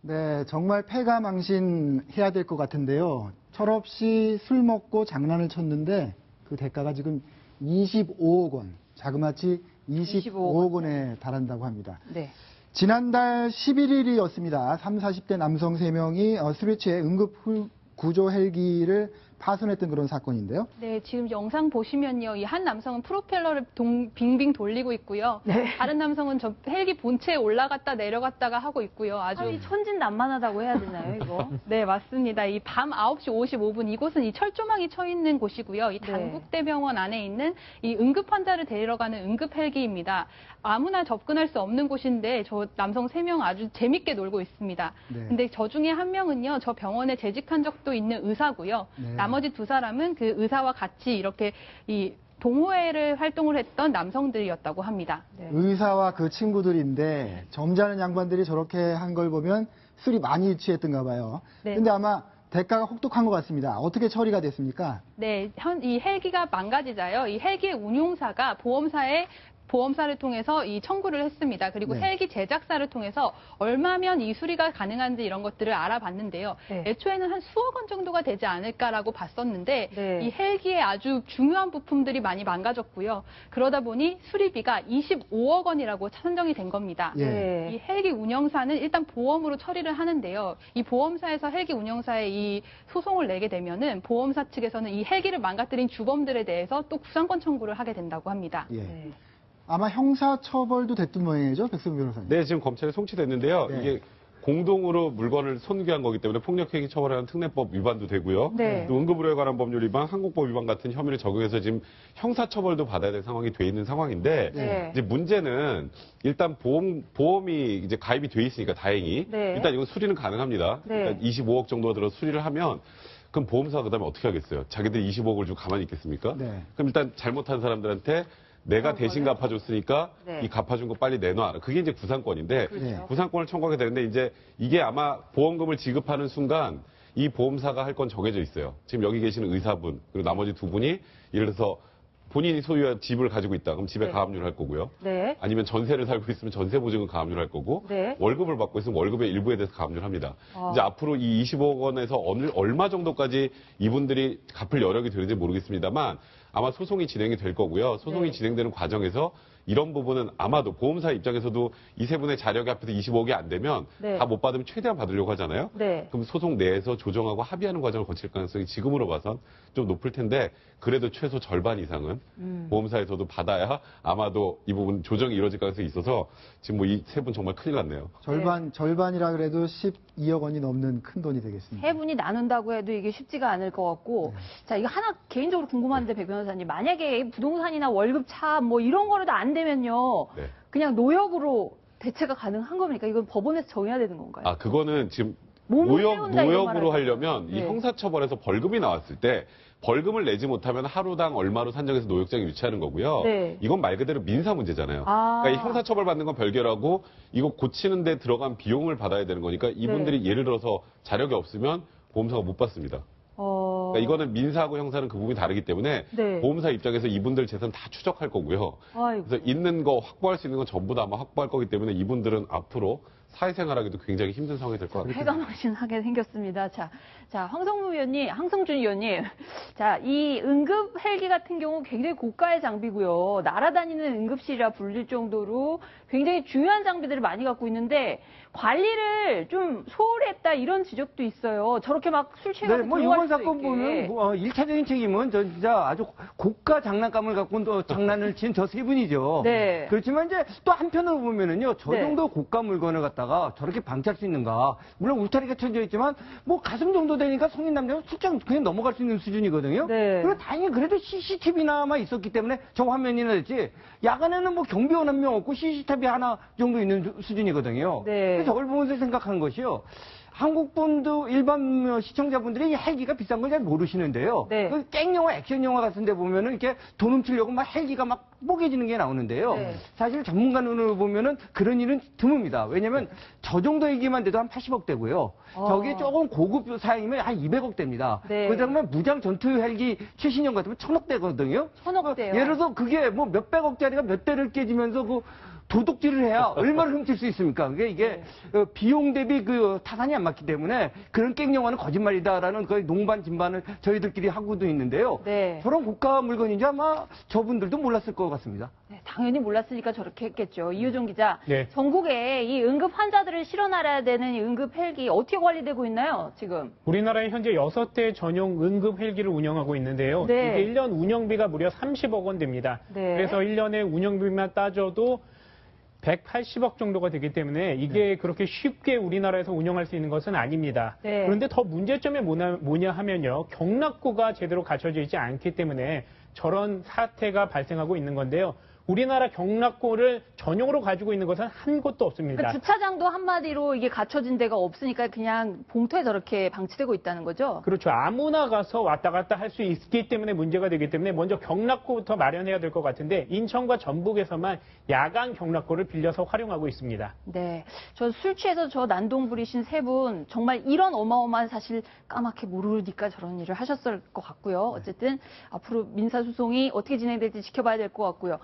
네, 정말 패가망신해야 될 것 같은데요. 철없이 술 먹고 장난을 쳤는데 그 대가가 지금 25억 원, 자그마치 25억 원에 달한다고 합니다. 네. 지난달 11일이었습니다. 30, 40대 남성 3명이 술에 취해 응급 구조 헬기를 파손했던 그런 사건인데요. 네, 지금 영상 보시면요. 이 한 남성은 프로펠러를 빙빙 돌리고 있고요. 네. 다른 남성은 저 헬기 본체에 올라갔다 내려갔다가 하고 있고요. 아주 천진난만하다고 해야 되나요, 이거? 네, 맞습니다. 이 밤 9시 55분 이곳은 이 철조망이 쳐 있는 곳이고요. 이 단국대병원 안에 있는 이 응급 환자를 데리러 가는 응급 헬기입니다. 아무나 접근할 수 없는 곳인데 저 남성 3명 아주 재밌게 놀고 있습니다. 네. 근데 저 중에 한 명은요. 저 병원에 재직한 적도 있는 의사고요. 네. 나머지 2사람은 그 의사와 같이 이렇게 이 동호회를 활동을 했던 남성들이었다고 합니다. 네. 의사와 그 친구들인데 점잖은 양반들이 저렇게 한 걸 보면 술이 많이 취했던가 봐요. 네. 근데 아마 대가가 혹독한 것 같습니다. 어떻게 처리가 됐습니까? 네, 이 헬기가 망가지자요. 이 헬기의 운용사가 보험사를 통해서 이 청구를 했습니다. 그리고 네. 헬기 제작사를 통해서 얼마면 이 수리가 가능한지 이런 것들을 알아봤는데요. 네. 애초에는 한 수억 원 정도가 되지 않을까라고 봤었는데 네. 이 헬기의 아주 중요한 부품들이 많이 망가졌고요. 그러다 보니 수리비가 25억 원이라고 산정이 된 겁니다. 예. 네. 이 헬기 운영사는 일단 보험으로 처리를 하는데요. 이 보험사에서 헬기 운영사에 이 소송을 내게 되면은 보험사 측에서는 이 헬기를 망가뜨린 주범들에 대해서 또 구상권 청구를 하게 된다고 합니다. 예. 네. 아마 형사처벌도 됐던 모양이죠, 백승 변호사님. 네, 지금 검찰에 송치됐는데요. 네. 이게 공동으로 물건을 손괴한 거기 때문에 폭력행위 처벌하는 특례법 위반도 되고요. 네. 또 응급의료에 관한 법률 위반, 항공법 위반 같은 혐의를 적용해서 지금 형사처벌도 받아야 될 상황이 돼 있는 상황인데 네. 이제 문제는 일단 보험이 이제 가입이 돼 있으니까 다행히 네. 일단 이건 수리는 가능합니다. 네. 일단 25억 정도가 들어 수리를 하면 그럼 보험사가 그다음에 어떻게 하겠어요? 자기들이 25억을 주고 가만히 있겠습니까? 네. 그럼 일단 잘못한 사람들한테 내가 대신 갚아줬으니까 네. 이 갚아준 거 빨리 내놔. 그게 이제 구상권인데 그렇죠. 구상권을 청구하게 되는데 이제 이게 아마 보험금을 지급하는 순간 이 보험사가 할 건 정해져 있어요. 지금 여기 계시는 의사분 그리고 나머지 2분이 예를 들어서 본인이 소유한 집을 가지고 있다. 그럼 집에 네. 가압류를 할 거고요. 네. 아니면 전세를 살고 있으면 전세 보증은 가압류를 할 거고 네. 월급을 받고 있으면 월급의 일부에 대해서 가압류를 합니다. 아. 이제 앞으로 이 25억 원에서 얼마 정도까지 이분들이 갚을 여력이 되는지 모르겠습니다만 아마 소송이 진행이 될 거고요. 소송이 네. 진행되는 과정에서 이런 부분은 아마도 보험사 입장에서도 이 세 분의 자력이 합해서 25억이 안 되면 네. 다 못 받으면 최대한 받으려고 하잖아요. 네. 그럼 소송 내에서 조정하고 합의하는 과정을 거칠 가능성이 지금으로 봐선 좀 높을 텐데 그래도 최소 절반 이상은 보험사에서도 받아야 아마도 이 부분 조정이 이루어질 가능성이 있어서 지금 뭐 이 세 분 정말 큰일 났네요. 절반이라 그래도 12억 원이 넘는 큰 돈이 되겠습니다. 세 분이 나눈다고 해도 이게 쉽지가 않을 것 같고. 자, 이거 하나 개인적으로 궁금한데, 백 변호사님. 만약에 부동산이나 월급차 뭐 이런 거라도 안 되면요. 네. 그냥 노역으로 대체가 가능한 겁니까? 이건 법원에서 정해야 되는 건가요? 아, 그거는 지금 몸을 세운다, 이런 노역으로 말하죠. 하려면 이 네. 형사처벌에서 벌금이 나왔을 때 벌금을 내지 못하면 하루당 얼마로 산정해서 노역장에 유치하는 거고요. 네. 이건 말 그대로 민사 문제잖아요. 아. 그러니까 이 형사처벌 받는 건 별개라고 이거 고치는 데 들어간 비용을 받아야 되는 거니까 이분들이 네. 예를 들어서 자력이 없으면 보험사가 못 받습니다. 그러니까 이거는 민사하고 형사는 그 부분이 다르기 때문에 네. 보험사 입장에서 이분들 재산 다 추적할 거고요. 아이고. 그래서 있는 거 확보할 수 있는 건 전부 다 아마 확보할 거기 때문에 이분들은 앞으로 사회생활하기도 굉장히 힘든 상황이 될 것 같아요. 패가망신하게 생겼습니다. 자, 황성준 의원님. 자, 이 응급 헬기 같은 경우 굉장히 고가의 장비고요. 날아다니는 응급실이라 불릴 정도로 굉장히 중요한 장비들을 많이 갖고 있는데 관리를 좀 소홀히 했다 이런 지적도 있어요. 저렇게 막 술 취해서 네, 뭐 들어갈 이번 수도 사건 있게. 보면 1차적인 책임은 저 진짜 아주 고가 장난감을 갖고 또 장난을 친 저 세 분이죠. 네. 그렇지만 이제 또 한편으로 보면은요, 저 네. 정도 고가 물건을 갖다가 저렇게 방치할 수 있는가? 물론 울타리가 쳐져 있지만 뭐 가슴 정도 되니까 성인 남자는 슬쩍 그냥 넘어갈 수 있는 수준이거든요. 네. 그리고 다행히 그래도 CCTV나마 있었기 때문에 저 화면이나 됐지. 야간에는 뭐 경비원 한 명 없고 CCTV 하나 정도 있는 수준이거든요. 네. 그래서 저걸 보면서 생각한 것이요. 한국분도 일반 시청자분들이 이 헬기가 비싼 걸 잘 모르시는데요. 네. 그 깽영화, 액션영화 같은 데 보면은 이렇게 돈 훔치려고 막 헬기가 막 뽀개지는 게 나오는데요. 네. 사실 전문가 눈으로 보면은 그런 일은 드뭅니다. 왜냐면 저 정도 얘기만 돼도 한 80억 대고요. 저게 조금 고급 사양이면 한 200억 대입니다. 네. 그러면 무장 전투 헬기 최신형 같으면 1000억 대거든요. 1000억 대요. 예를 들어서 그게 뭐 몇백억짜리가 몇 대를 깨지면서 그 도둑질을 해야 얼마나 훔칠 수 있습니까? 이게 비용 대비 그 타산이 안 맞기 때문에 그런 깽영화는 거짓말이다라는 거의 농반 진반을 저희들끼리 하고도 있는데요. 네. 저런 고가 물건인지 아마 저분들도 몰랐을 것 같습니다. 네, 당연히 몰랐으니까 저렇게 했겠죠. 이효종 기자, 네. 전국에 이 응급 환자들을 실어나가야 되는 이 응급 헬기 어떻게 관리되고 있나요, 지금? 우리나라에 현재 6대 전용 응급 헬기를 운영하고 있는데요. 네. 이게 1년 운영비가 무려 30억 원 됩니다. 네. 그래서 1년에 운영비만 따져도 180억 정도가 되기 때문에 이게 그렇게 쉽게 우리나라에서 운영할 수 있는 것은 아닙니다. 네. 그런데 더 문제점이 뭐냐 하면요. 경락고가 제대로 갖춰져 있지 않기 때문에 저런 사태가 발생하고 있는 건데요. 우리나라 경락고를 전용으로 가지고 있는 것은 한 곳도 없습니다. 그러니까 주차장도 한마디로 이게 갖춰진 데가 없으니까 그냥 봉투에 저렇게 방치되고 있다는 거죠? 그렇죠. 아무나 가서 왔다 갔다 할 수 있기 때문에 문제가 되기 때문에 먼저 경락고부터 마련해야 될 것 같은데 인천과 전북에서만 야간 경락고를 빌려서 활용하고 있습니다. 네. 저 술 취해서 저 난동 부리신 세 분 정말 이런 어마어마한 사실 까맣게 모르니까 저런 일을 하셨을 것 같고요. 어쨌든 앞으로 민사소송이 어떻게 진행될지 지켜봐야 될 것 같고요.